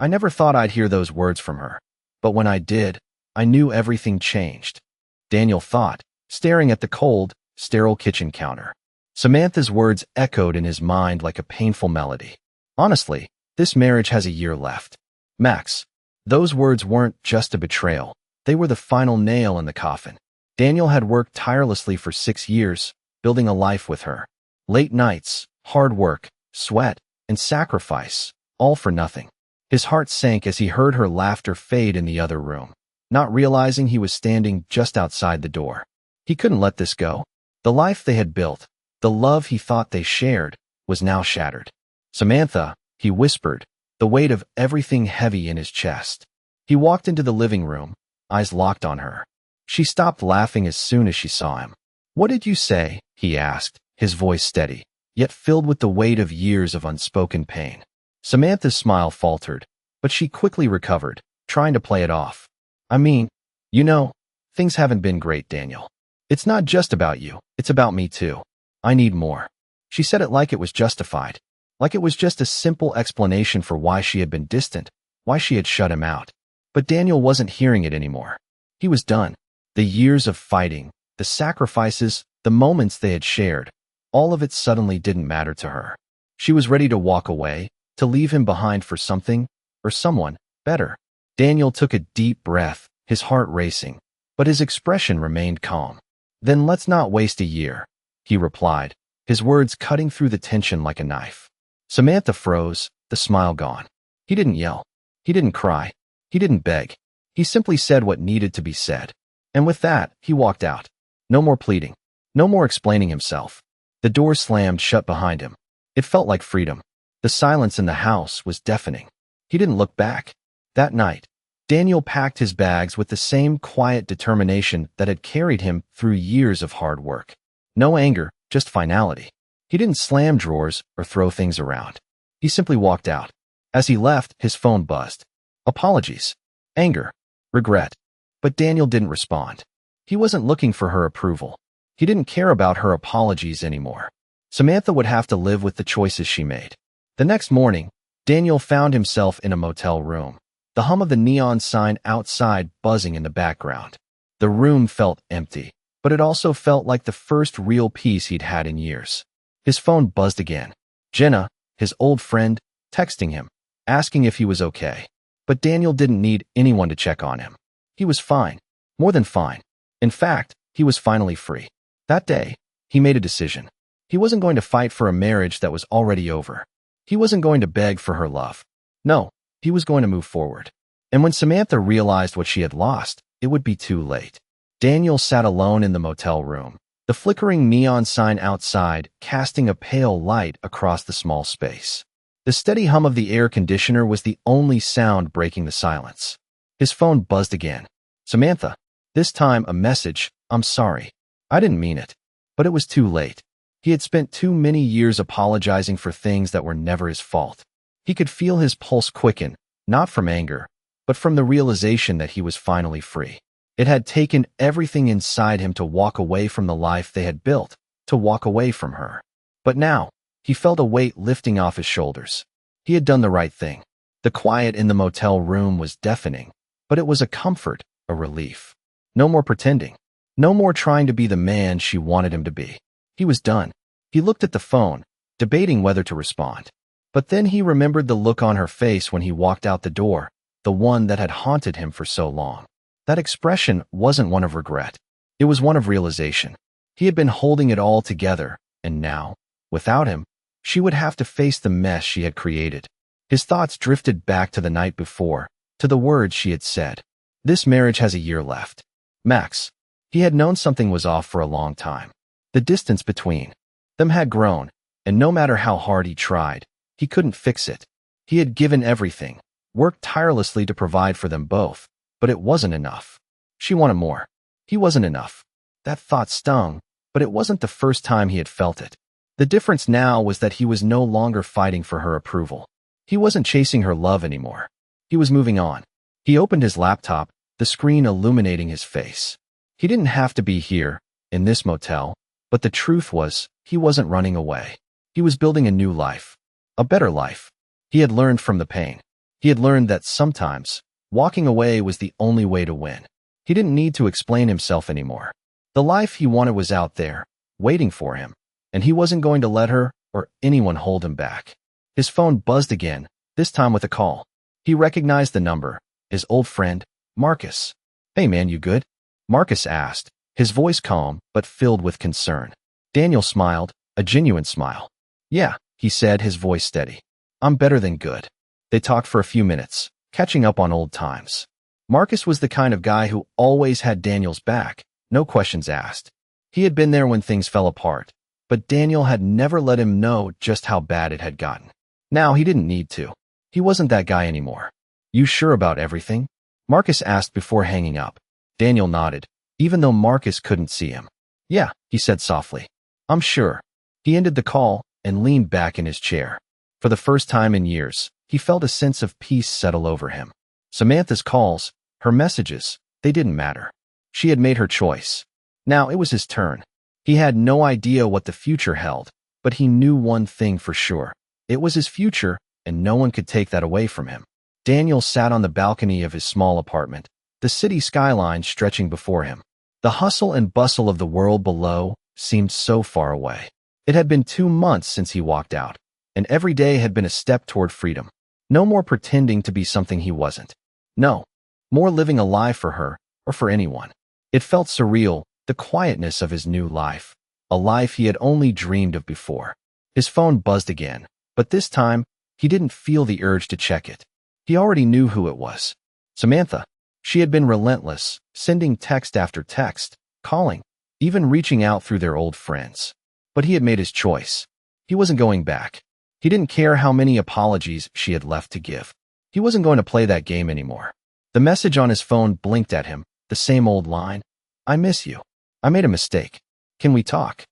I never thought I'd hear those words from her. But when I did, I knew everything changed. Daniel thought, staring at the cold, sterile kitchen counter. Samantha's words echoed in his mind like a painful melody. Honestly, this marriage has a year left. Max, those words weren't just a betrayal. They were the final nail in the coffin. Daniel had worked tirelessly for 6 years, building a life with her. Late nights, hard work, sweat, and sacrifice, all for nothing. His heart sank as he heard her laughter fade in the other room, not realizing he was standing just outside the door. He couldn't let this go. The life they had built, the love he thought they shared, was now shattered. Samantha, he whispered, the weight of everything heavy in his chest. He walked into the living room, eyes locked on her. She stopped laughing as soon as she saw him. "What did you say?" he asked, his voice steady, yet filled with the weight of years of unspoken pain. Samantha's smile faltered, but she quickly recovered, trying to play it off. "I mean, things haven't been great, Daniel. It's not just about you, it's about me too. I need more." She said it like it was justified, like it was just a simple explanation for why she had been distant, why she had shut him out. But Daniel wasn't hearing it anymore. He was done. The years of fighting, the sacrifices, the moments they had shared, all of it suddenly didn't matter to her. She was ready to walk away, to leave him behind for something, or someone, better. Daniel took a deep breath, his heart racing, but his expression remained calm. "Then let's not waste a year," he replied, his words cutting through the tension like a knife. Samantha froze, the smile gone. He didn't yell. He didn't cry. He didn't beg. He simply said what needed to be said. And with that, he walked out. No more pleading. No more explaining himself. The door slammed shut behind him. It felt like freedom. The silence in the house was deafening. He didn't look back. That night, Daniel packed his bags with the same quiet determination that had carried him through years of hard work. No anger, just finality. He didn't slam drawers or throw things around. He simply walked out. As he left, his phone buzzed. Apologies. Anger. Regret. But Daniel didn't respond. He wasn't looking for her approval. He didn't care about her apologies anymore. Samantha would have to live with the choices she made. The next morning, Daniel found himself in a motel room, the hum of the neon sign outside buzzing in the background. The room felt empty, but it also felt like the first real peace he'd had in years. His phone buzzed again. Jenna, his old friend, texting him, asking if he was okay. But Daniel didn't need anyone to check on him. He was fine. More than fine. In fact, he was finally free. That day, he made a decision. He wasn't going to fight for a marriage that was already over. He wasn't going to beg for her love. No, he was going to move forward. And when Samantha realized what she had lost, it would be too late. Daniel sat alone in the motel room, the flickering neon sign outside casting a pale light across the small space. The steady hum of the air conditioner was the only sound breaking the silence. His phone buzzed again. Samantha. This time a message, "I'm sorry. I didn't mean it." But it was too late. He had spent too many years apologizing for things that were never his fault. He could feel his pulse quicken, not from anger, but from the realization that he was finally free. It had taken everything inside him to walk away from the life they had built, to walk away from her. But now, he felt a weight lifting off his shoulders. He had done the right thing. The quiet in the motel room was deafening, but it was a comfort, a relief. No more pretending. No more trying to be the man she wanted him to be. He was done. He looked at the phone, debating whether to respond. But then he remembered the look on her face when he walked out the door, the one that had haunted him for so long. That expression wasn't one of regret. It was one of realization. He had been holding it all together, and now, without him, she would have to face the mess she had created. His thoughts drifted back to the night before, to the words she had said. This marriage has a year left. Max. He had known something was off for a long time. The distance between them had grown, and no matter how hard he tried, he couldn't fix it. He had given everything, worked tirelessly to provide for them both, but it wasn't enough. She wanted more. He wasn't enough. That thought stung, but it wasn't the first time he had felt it. The difference now was that he was no longer fighting for her approval. He wasn't chasing her love anymore. He was moving on. He opened his laptop, the screen illuminating his face. He didn't have to be here, in this motel, but the truth was, he wasn't running away. He was building a new life. A better life. He had learned from the pain. He had learned that sometimes, walking away was the only way to win. He didn't need to explain himself anymore. The life he wanted was out there, waiting for him, and he wasn't going to let her or anyone hold him back. His phone buzzed again, this time with a call. He recognized the number, his old friend, Marcus. "Hey man, you good?" Marcus asked, his voice calm but filled with concern. Daniel smiled, a genuine smile. "Yeah," he said, his voice steady. "I'm better than good." They talked for a few minutes, catching up on old times. Marcus was the kind of guy who always had Daniel's back, no questions asked. He had been there when things fell apart, but Daniel had never let him know just how bad it had gotten. Now he didn't need to. He wasn't that guy anymore. "You sure about everything?" Marcus asked before hanging up. Daniel nodded, even though Marcus couldn't see him. "Yeah," he said softly. "I'm sure." He ended the call and leaned back in his chair. For the first time in years, he felt a sense of peace settle over him. Samantha's calls, her messages, they didn't matter. She had made her choice. Now it was his turn. He had no idea what the future held, but he knew one thing for sure. It was his future, and no one could take that away from him. Daniel sat on the balcony of his small apartment, the city skyline stretching before him. The hustle and bustle of the world below seemed so far away. It had been 2 months since he walked out, and every day had been a step toward freedom. No more pretending to be something he wasn't. No, more living a lie for her, or for anyone. It felt surreal, the quietness of his new life, a life he had only dreamed of before. His phone buzzed again, but this time, he didn't feel the urge to check it. He already knew who it was. Samantha. She had been relentless, sending text after text, calling, even reaching out through their old friends. But he had made his choice. He wasn't going back. He didn't care how many apologies she had left to give. He wasn't going to play that game anymore. The message on his phone blinked at him, the same old line. "I miss you. I made a mistake. Can we talk?"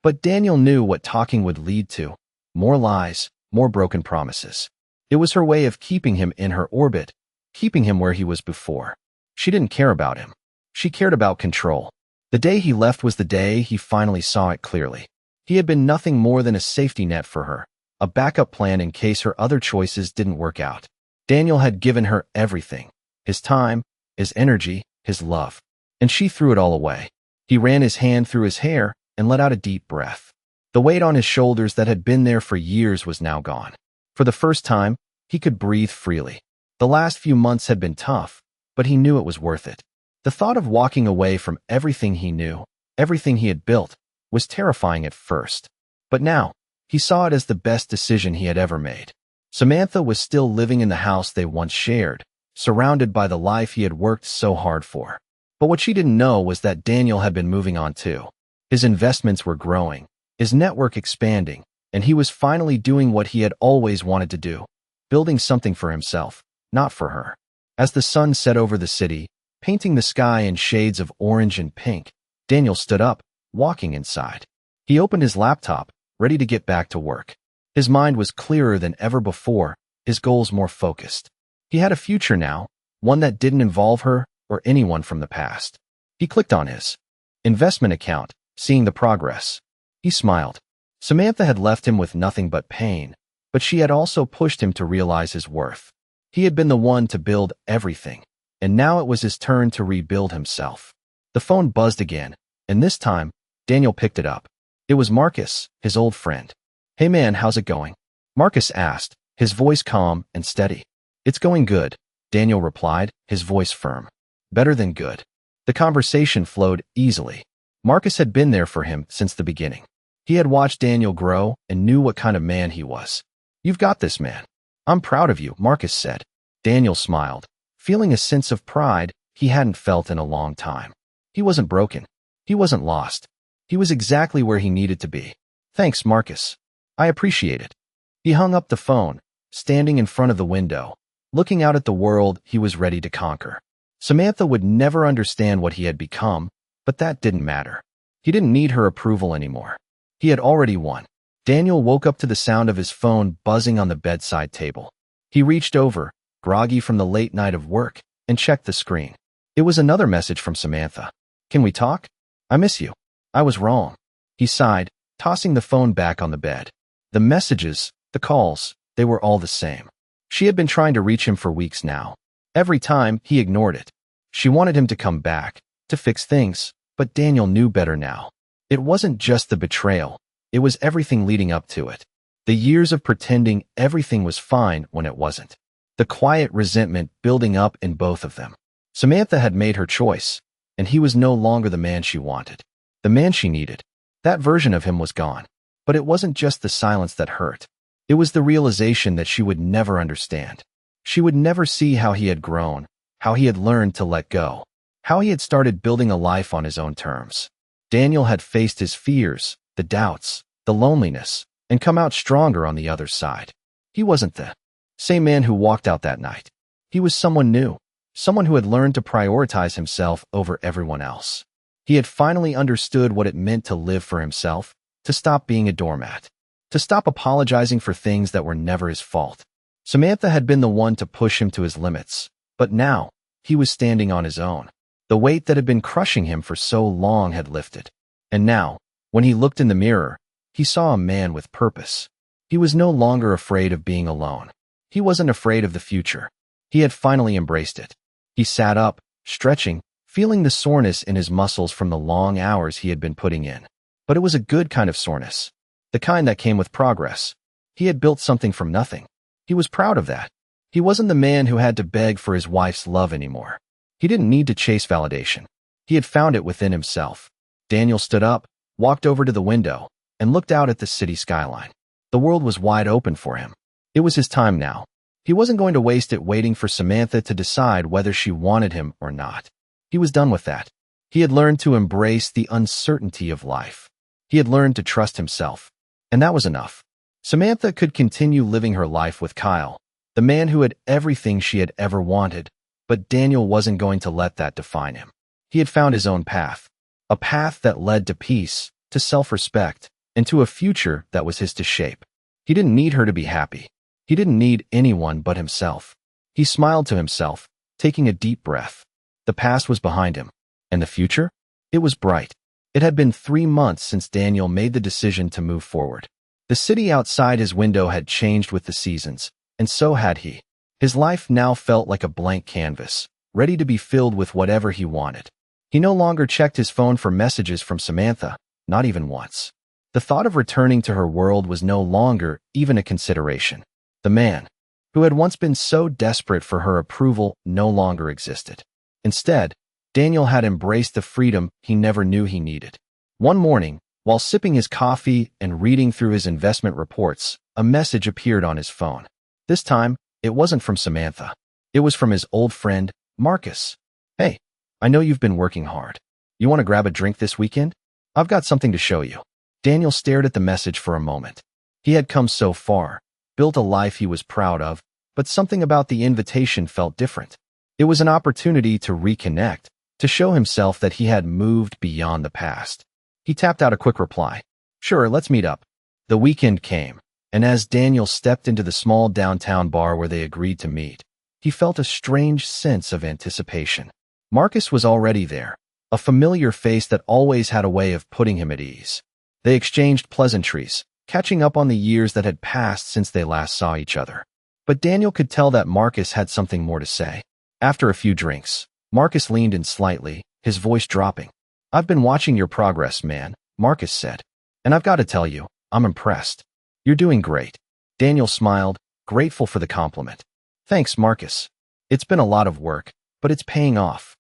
But Daniel knew what talking would lead to. More lies, more broken promises. It was her way of keeping him in her orbit, keeping him where he was before. She didn't care about him. She cared about control. The day he left was the day he finally saw it clearly. He had been nothing more than a safety net for her, a backup plan in case her other choices didn't work out. Daniel had given her everything, his time, his energy, his love, and she threw it all away. He ran his hand through his hair and let out a deep breath. The weight on his shoulders that had been there for years was now gone. For the first time, he could breathe freely. The last few months had been tough, but he knew it was worth it. The thought of walking away from everything he knew, everything he had built, was terrifying at first. But now, he saw it as the best decision he had ever made. Samantha was still living in the house they once shared, surrounded by the life he had worked so hard for. But what she didn't know was that Daniel had been moving on too. His investments were growing, his network expanding, and he was finally doing what he had always wanted to do, building something for himself, not for her. As the sun set over the city, painting the sky in shades of orange and pink, Daniel stood up, walking inside. He opened his laptop, ready to get back to work. His mind was clearer than ever before, his goals more focused. He had a future now, one that didn't involve her or anyone from the past. He clicked on his investment account, seeing the progress. He smiled. Samantha had left him with nothing but pain, but she had also pushed him to realize his worth. He had been the one to build everything, and now it was his turn to rebuild himself. The phone buzzed again, and this time, Daniel picked it up. It was Marcus, his old friend. "Hey man, how's it going?" Marcus asked, his voice calm and steady. "It's going good," Daniel replied, his voice firm. "Better than good." The conversation flowed easily. Marcus had been there for him since the beginning. He had watched Daniel grow and knew what kind of man he was. "You've got this, man. I'm proud of you," Marcus said. Daniel smiled, feeling a sense of pride he hadn't felt in a long time. He wasn't broken. He wasn't lost. He was exactly where he needed to be. "Thanks, Marcus. I appreciate it." He hung up the phone, standing in front of the window, looking out at the world he was ready to conquer. Samantha would never understand what he had become, but that didn't matter. He didn't need her approval anymore. He had already won. Daniel woke up to the sound of his phone buzzing on the bedside table. He reached over, groggy from the late night of work, and checked the screen. It was another message from Samantha. "Can we talk? I miss you. I was wrong." He sighed, tossing the phone back on the bed. The messages, the calls, they were all the same. She had been trying to reach him for weeks now. Every time, he ignored it. She wanted him to come back, to fix things, but Daniel knew better now. It wasn't just the betrayal. It was everything leading up to it. The years of pretending everything was fine when it wasn't. The quiet resentment building up in both of them. Samantha had made her choice, and he was no longer the man she wanted. The man she needed. That version of him was gone. But it wasn't just the silence that hurt. It was the realization that she would never understand. She would never see how he had grown, how he had learned to let go, how he had started building a life on his own terms. Daniel had faced his fears, the doubts, the loneliness, and come out stronger on the other side. He wasn't the same man who walked out that night. He was someone new, someone who had learned to prioritize himself over everyone else. He had finally understood what it meant to live for himself, to stop being a doormat, to stop apologizing for things that were never his fault. Samantha had been the one to push him to his limits, but now, he was standing on his own. The weight that had been crushing him for so long had lifted. And now, when he looked in the mirror, he saw a man with purpose. He was no longer afraid of being alone. He wasn't afraid of the future. He had finally embraced it. He sat up, stretching, feeling the soreness in his muscles from the long hours he had been putting in. But it was a good kind of soreness. The kind that came with progress. He had built something from nothing. He was proud of that. He wasn't the man who had to beg for his wife's love anymore. He didn't need to chase validation. He had found it within himself. Daniel stood up, walked over to the window, and looked out at the city skyline. The world was wide open for him. It was his time now. He wasn't going to waste it waiting for Samantha to decide whether she wanted him or not. He was done with that. He had learned to embrace the uncertainty of life. He had learned to trust himself. And that was enough. Samantha could continue living her life with Kyle, the man who had everything she had ever wanted, but Daniel wasn't going to let that define him. He had found his own path, a path that led to peace, to self-respect, and to a future that was his to shape. He didn't need her to be happy. He didn't need anyone but himself. He smiled to himself, taking a deep breath. The past was behind him. And the future? It was bright. It had been 3 months since Daniel made the decision to move forward. The city outside his window had changed with the seasons, and so had he. His life now felt like a blank canvas, ready to be filled with whatever he wanted. He no longer checked his phone for messages from Samantha, not even once. The thought of returning to her world was no longer even a consideration. The man, who had once been so desperate for her approval, no longer existed. Instead, Daniel had embraced the freedom he never knew he needed. One morning, while sipping his coffee and reading through his investment reports, a message appeared on his phone. This time, it wasn't from Samantha. It was from his old friend, Marcus. "Hey, I know you've been working hard. You want to grab a drink this weekend? I've got something to show you." Daniel stared at the message for a moment. He had come so far, built a life he was proud of, but something about the invitation felt different. It was an opportunity to reconnect, to show himself that he had moved beyond the past. He tapped out a quick reply. "Sure, let's meet up." The weekend came, and as Daniel stepped into the small downtown bar where they agreed to meet, he felt a strange sense of anticipation. Marcus was already there, a familiar face that always had a way of putting him at ease. They exchanged pleasantries, catching up on the years that had passed since they last saw each other. But Daniel could tell that Marcus had something more to say. After a few drinks, Marcus leaned in slightly, his voice dropping. "I've been watching your progress, man," Marcus said. "And I've got to tell you, I'm impressed. You're doing great." Daniel smiled, grateful for the compliment. "Thanks, Marcus. It's been a lot of work, but it's paying off."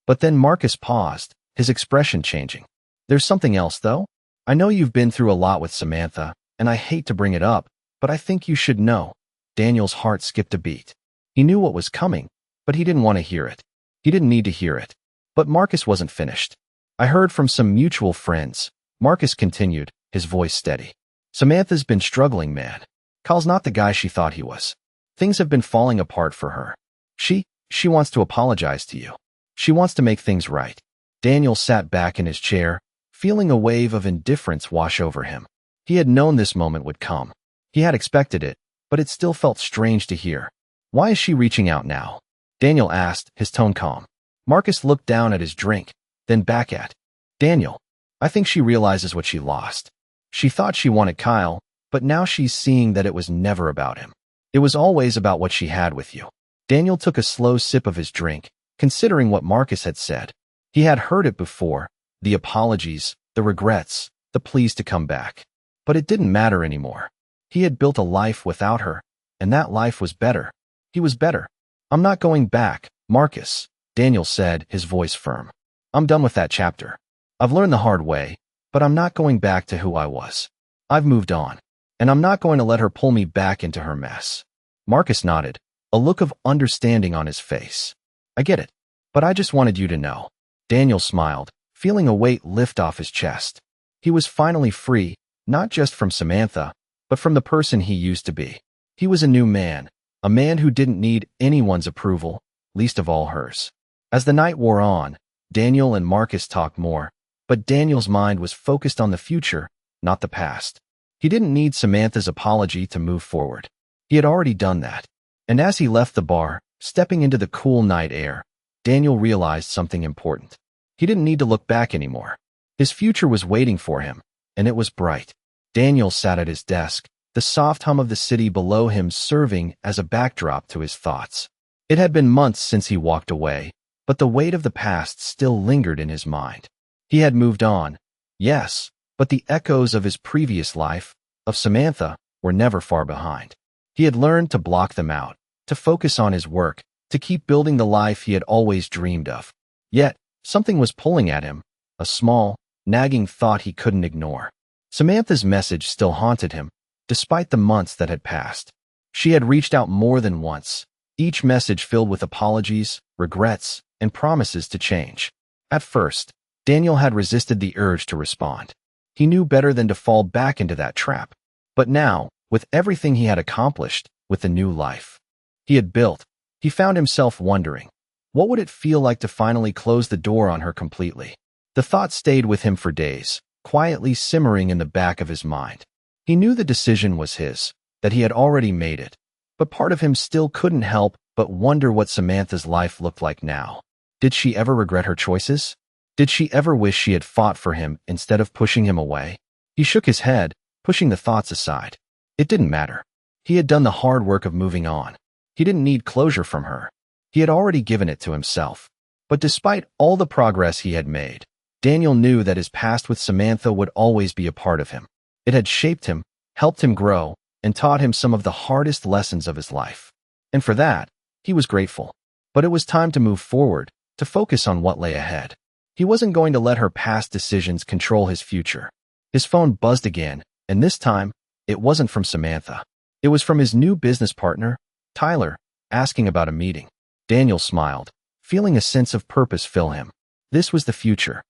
But then Marcus paused, his expression changing. "There's something else, though. I know you've been through a lot with Samantha, and I hate to bring it up, but I think you should know." Daniel's heart skipped a beat. He knew what was coming, but he didn't want to hear it. He didn't need to hear it. But Marcus wasn't finished. "I heard from some mutual friends," Marcus continued, his voice steady. "Samantha's been struggling, man. Kyle's not the guy she thought he was. Things have been falling apart for her. She wants to apologize to you. She wants to make things right." Daniel sat back in his chair, feeling a wave of indifference wash over him. He had known this moment would come. He had expected it, but it still felt strange to hear. "Why is she reaching out now?" Daniel asked, his tone calm. Marcus looked down at his drink, then back at Daniel. "I think she realizes what she lost. She thought she wanted Kyle, but now she's seeing that it was never about him. It was always about what she had with you. Daniel took a slow sip of his drink, considering what Marcus had said. He had heard it before, the apologies, the regrets, the pleas to come back. But it didn't matter anymore. He had built a life without her, and that life was better. He was better. I'm not going back, Marcus, Daniel said, his voice firm. I'm done with that chapter. I've learned the hard way, but I'm not going back to who I was. I've moved on, and I'm not going to let her pull me back into her mess. Marcus nodded, a look of understanding on his face. I get it, but I just wanted you to know. Daniel smiled, feeling a weight lift off his chest. He was finally free, not just from Samantha, but from the person he used to be. He was a new man, a man who didn't need anyone's approval, least of all hers. As the night wore on, Daniel and Marcus talked more, but Daniel's mind was focused on the future, not the past. He didn't need Samantha's apology to move forward. He had already done that. And as he left the bar, stepping into the cool night air, Daniel realized something important. He didn't need to look back anymore. His future was waiting for him, and it was bright. Daniel sat at his desk, the soft hum of the city below him serving as a backdrop to his thoughts. It had been months since he walked away, but the weight of the past still lingered in his mind. He had moved on, yes, but the echoes of his previous life, of Samantha, were never far behind. He had learned to block them out, to focus on his work, to keep building the life he had always dreamed of. Yet, something was pulling at him, a small, nagging thought he couldn't ignore. Samantha's message still haunted him, despite the months that had passed. She had reached out more than once, each message filled with apologies, regrets, and promises to change. At first, Daniel had resisted the urge to respond. He knew better than to fall back into that trap. But now, with everything he had accomplished, with the new life he had built, he found himself wondering, what would it feel like to finally close the door on her completely? The thought stayed with him for days, quietly simmering in the back of his mind. He knew the decision was his, that he had already made it, but part of him still couldn't help but wonder what Samantha's life looked like now. Did she ever regret her choices? Did she ever wish she had fought for him instead of pushing him away? He shook his head, pushing the thoughts aside. It didn't matter. He had done the hard work of moving on. He didn't need closure from her. He had already given it to himself. But despite all the progress he had made, Daniel knew that his past with Samantha would always be a part of him. It had shaped him, helped him grow, and taught him some of the hardest lessons of his life. And for that, he was grateful. But it was time to move forward, to focus on what lay ahead. He wasn't going to let her past decisions control his future. His phone buzzed again, and this time, it wasn't from Samantha. It was from his new business partner, Tyler, asking about a meeting. Daniel smiled, feeling a sense of purpose fill him. This was the future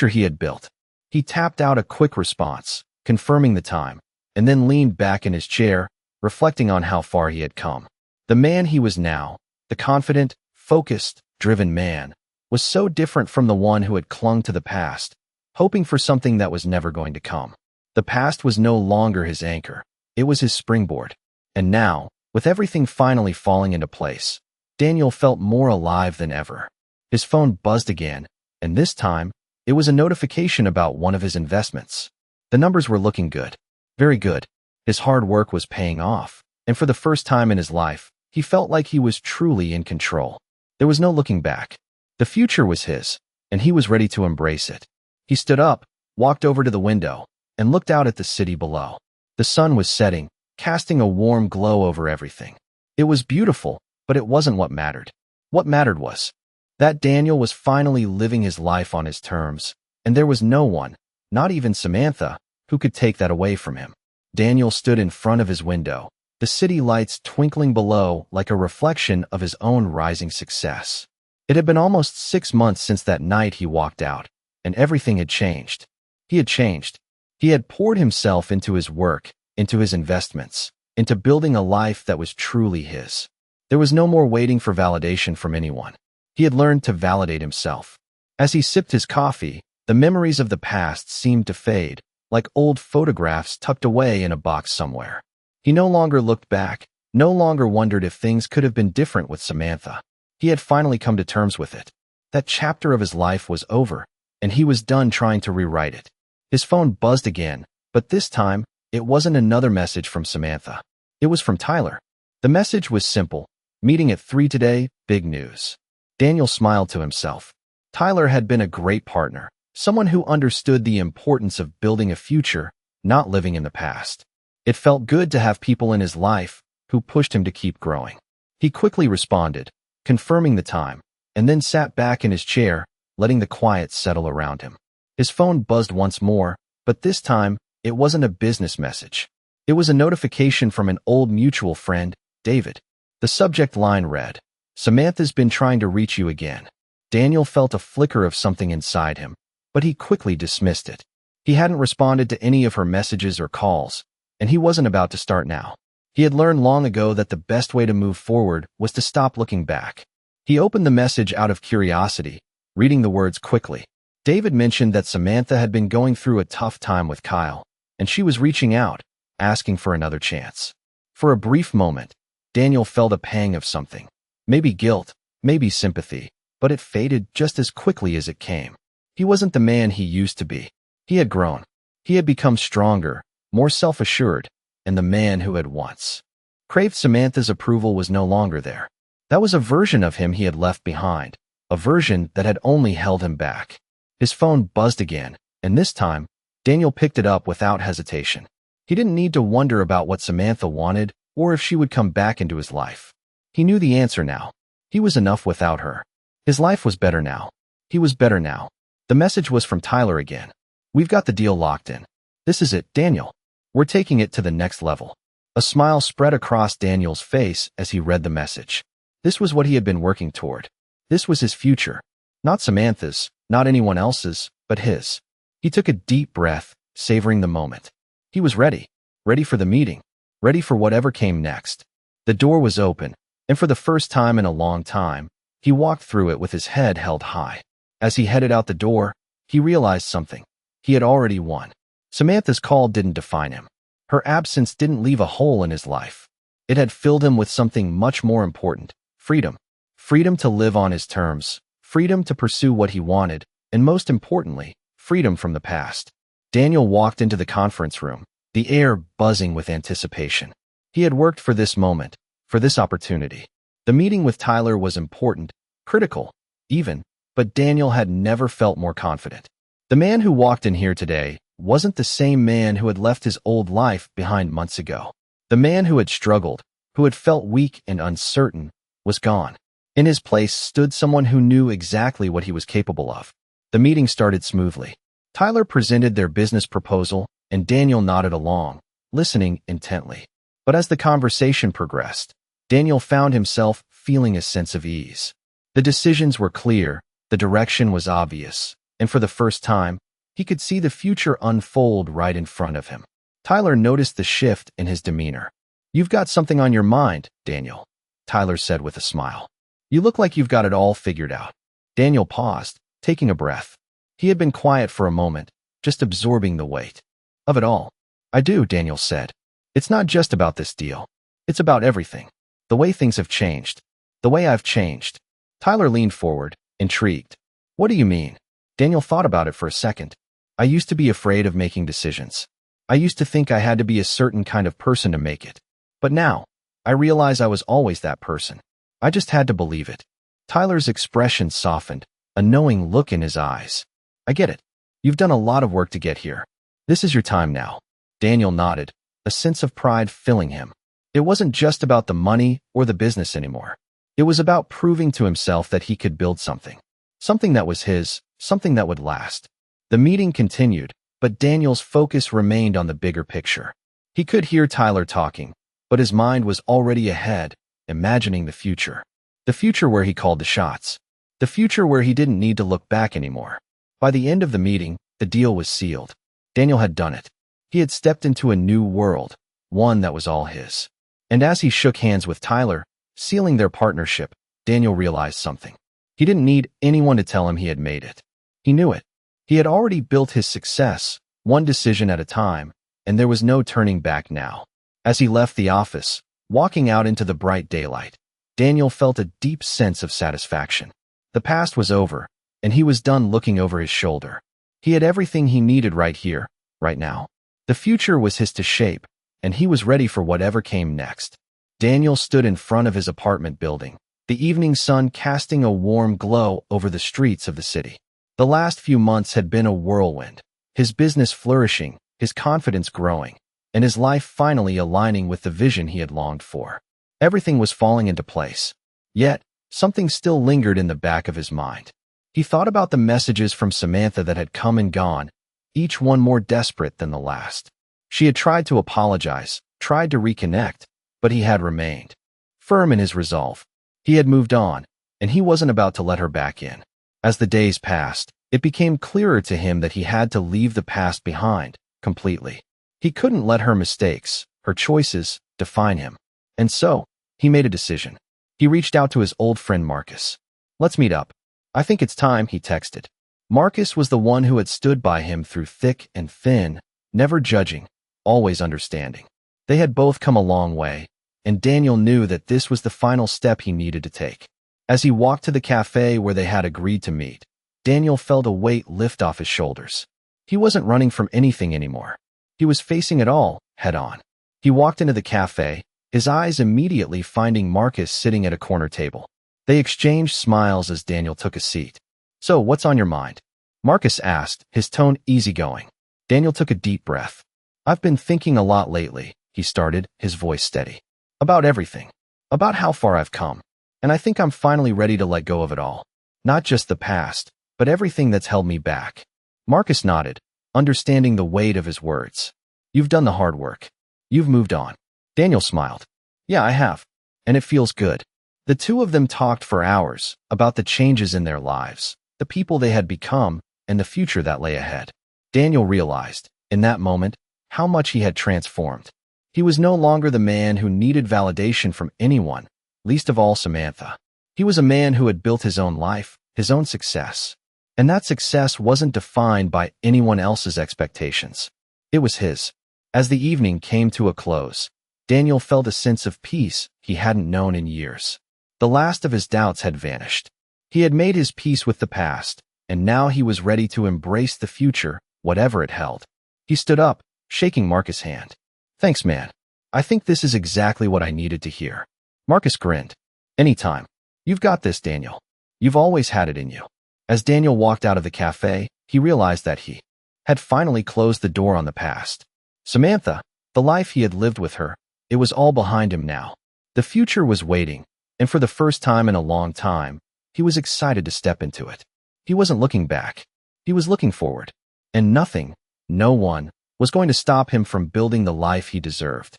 he had built. He tapped out a quick response, confirming the time, and then leaned back in his chair, reflecting on how far he had come. The man he was now, the confident, focused, driven man, was so different from the one who had clung to the past, hoping for something that was never going to come. The past was no longer his anchor. It was his springboard. And now, with everything finally falling into place, Daniel felt more alive than ever. His phone buzzed again, and this time, it was a notification about one of his investments. The numbers were looking good. Very good. His hard work was paying off, and for the first time in his life, he felt like he was truly in control. There was no looking back. The future was his, and he was ready to embrace it. He stood up, walked over to the window, and looked out at the city below. The sun was setting, casting a warm glow over everything. It was beautiful, but it wasn't what mattered. What mattered was that Daniel was finally living his life on his terms, and there was no one, not even Samantha, who could take that away from him. Daniel stood in front of his window, the city lights twinkling below like a reflection of his own rising success. It had been almost 6 months since that night he walked out, and everything had changed. He had changed. He had poured himself into his work, into his investments, into building a life that was truly his. There was no more waiting for validation from anyone. He had learned to validate himself. As he sipped his coffee, the memories of the past seemed to fade, like old photographs tucked away in a box somewhere. He no longer looked back, no longer wondered if things could have been different with Samantha. He had finally come to terms with it. That chapter of his life was over, and he was done trying to rewrite it. His phone buzzed again, but this time, it wasn't another message from Samantha. It was from Tyler. The message was simple. Meeting at 3 today, big news. Daniel smiled to himself. Tyler had been a great partner, someone who understood the importance of building a future, not living in the past. It felt good to have people in his life who pushed him to keep growing. He quickly responded, confirming the time, and then sat back in his chair, letting the quiet settle around him. His phone buzzed once more, but this time, it wasn't a business message. It was a notification from an old mutual friend, David. The subject line read, "Samantha's been trying to reach you again." Daniel felt a flicker of something inside him, but he quickly dismissed it. He hadn't responded to any of her messages or calls, and he wasn't about to start now. He had learned long ago that the best way to move forward was to stop looking back. He opened the message out of curiosity, reading the words quickly. David mentioned that Samantha had been going through a tough time with Kyle, and she was reaching out, asking for another chance. For a brief moment, Daniel felt a pang of something. Maybe guilt, maybe sympathy, but it faded just as quickly as it came. He wasn't the man he used to be. He had grown. He had become stronger, more self-assured, and the man who had once craved Samantha's approval was no longer there. That was a version of him he had left behind, a version that had only held him back. His phone buzzed again, and this time, Daniel picked it up without hesitation. He didn't need to wonder about what Samantha wanted or if she would come back into his life. He knew the answer now. He was enough without her. His life was better now. He was better now. The message was from Tyler again. "We've got the deal locked in. This is it, Daniel. We're taking it to the next level." A smile spread across Daniel's face as he read the message. This was what he had been working toward. This was his future. Not Samantha's, not anyone else's, but his. He took a deep breath, savoring the moment. He was ready. Ready for the meeting. Ready for whatever came next. The door was open, and for the first time in a long time, he walked through it with his head held high. As he headed out the door, he realized something. He had already won. Samantha's call didn't define him. Her absence didn't leave a hole in his life. It had filled him with something much more important: freedom. Freedom to live on his terms, freedom to pursue what he wanted, and most importantly, freedom from the past. Daniel walked into the conference room, the air buzzing with anticipation. He had worked for this moment, for this opportunity. The meeting with Tyler was important, critical, even, but Daniel had never felt more confident. The man who walked in here today wasn't the same man who had left his old life behind months ago. The man who had struggled, who had felt weak and uncertain, was gone. In his place stood someone who knew exactly what he was capable of. The meeting started smoothly. Tyler presented their business proposal, and Daniel nodded along, listening intently. But as the conversation progressed, Daniel found himself feeling a sense of ease. The decisions were clear, the direction was obvious, and for the first time, he could see the future unfold right in front of him. Tyler noticed the shift in his demeanor. "You've got something on your mind, Daniel," Tyler said with a smile. "You look like you've got it all figured out." Daniel paused, taking a breath. He had been quiet for a moment, just absorbing the weight of it all. "I do," Daniel said. "It's not just about this deal. It's about everything. The way things have changed. The way I've changed." Tyler leaned forward, intrigued. "What do you mean?" Daniel thought about it for a second. "I used to be afraid of making decisions. I used to think I had to be a certain kind of person to make it. But now, I realize I was always that person. I just had to believe it." Tyler's expression softened, a knowing look in his eyes. "I get it. You've done a lot of work to get here. This is your time now." Daniel nodded, a sense of pride filling him. It wasn't just about the money or the business anymore. It was about proving to himself that he could build something. Something that was his, something that would last. The meeting continued, but Daniel's focus remained on the bigger picture. He could hear Tyler talking, but his mind was already ahead, imagining the future. The future where he called the shots. The future where he didn't need to look back anymore. By the end of the meeting, the deal was sealed. Daniel had done it. He had stepped into a new world, one that was all his. And as he shook hands with Tyler, sealing their partnership, Daniel realized something. He didn't need anyone to tell him he had made it. He knew it. He had already built his success, one decision at a time, and there was no turning back now. As he left the office, walking out into the bright daylight, Daniel felt a deep sense of satisfaction. The past was over, and he was done looking over his shoulder. He had everything he needed right here, right now. The future was his to shape, and he was ready for whatever came next. Daniel stood in front of his apartment building, the evening sun casting a warm glow over the streets of the city. The last few months had been a whirlwind, his business flourishing, his confidence growing, and his life finally aligning with the vision he had longed for. Everything was falling into place. Yet, something still lingered in the back of his mind. He thought about the messages from Samantha that had come and gone, each one more desperate than the last. She had tried to apologize, tried to reconnect, but he had remained firm in his resolve. He had moved on, and he wasn't about to let her back in. As the days passed, it became clearer to him that he had to leave the past behind, completely. He couldn't let her mistakes, her choices, define him. And so, he made a decision. He reached out to his old friend Marcus. "Let's meet up. I think it's time," he texted. Marcus was the one who had stood by him through thick and thin, never judging, always understanding. They had both come a long way, and Daniel knew that this was the final step he needed to take. As he walked to the cafe where they had agreed to meet, Daniel felt a weight lift off his shoulders. He wasn't running from anything anymore. He was facing it all, head on. He walked into the cafe, his eyes immediately finding Marcus sitting at a corner table. They exchanged smiles as Daniel took a seat. "So, what's on your mind?" Marcus asked, his tone easygoing. Daniel took a deep breath. "I've been thinking a lot lately," he started, his voice steady. "About everything. About how far I've come. And I think I'm finally ready to let go of it all. Not just the past, but everything that's held me back." Marcus nodded, understanding the weight of his words. "You've done the hard work. You've moved on." Daniel smiled. "Yeah, I have. And it feels good." The two of them talked for hours about the changes in their lives, the people they had become, and the future that lay ahead. Daniel realized, in that moment, how much he had transformed. He was no longer the man who needed validation from anyone, least of all Samantha. He was a man who had built his own life, his own success. And that success wasn't defined by anyone else's expectations. It was his. As the evening came to a close, Daniel felt a sense of peace he hadn't known in years. The last of his doubts had vanished. He had made his peace with the past, and now he was ready to embrace the future, whatever it held. He stood up, shaking Marcus' hand. "Thanks, man. I think this is exactly what I needed to hear." Marcus grinned. "Anytime. You've got this, Daniel. You've always had it in you." As Daniel walked out of the cafe, he realized that he had finally closed the door on the past. Samantha, the life he had lived with her, it was all behind him now. The future was waiting, and for the first time in a long time, he was excited to step into it. He wasn't looking back. He was looking forward. And nothing, no one, was going to stop him from building the life he deserved.